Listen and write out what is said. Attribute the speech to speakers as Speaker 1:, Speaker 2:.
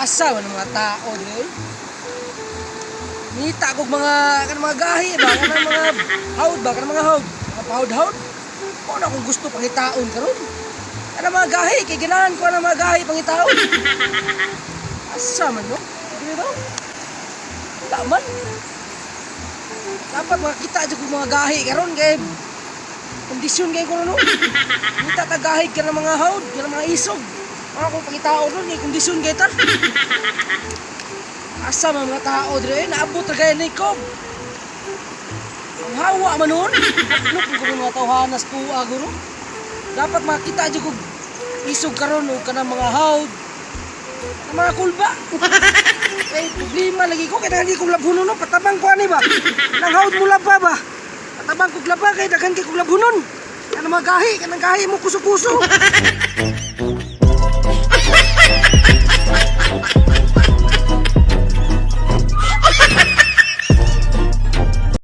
Speaker 1: Asa man ang mga tao di. Nita kog mga mga gahi ba kanang mga haud ba kanang mga haud. Mga pahud-haud. Ko na kung gusto pangitaon karon. Kanang mga gahi kay ganahan ko ang mga gahi pangitaon. Asa man no? Dili daw. Taman. Dapat makita jud kog mga gahi karon kay kondisyon kay ko no. Nita ta gahi ka ng mga haud, ka ng mga isog. Mga kung pangitao nun, may kondisyon kayo ta. Asa mga tao dire, naabot na gaya ni Kob. Ang hawa man nun. Hatlok ko mga tawhanas tuwa guro. Dapat makita dyan kong isog karon o ka ng mga haud. Ng mga kulba. Eh, problema lagi ko, kaya hindi kong labhunon no. Patabang ko ani ba? Nang haud mo laba ba? Patabang kong laba, kaya daghan kay kong labhunon. Kaya mga gahi mo kuso-kuso.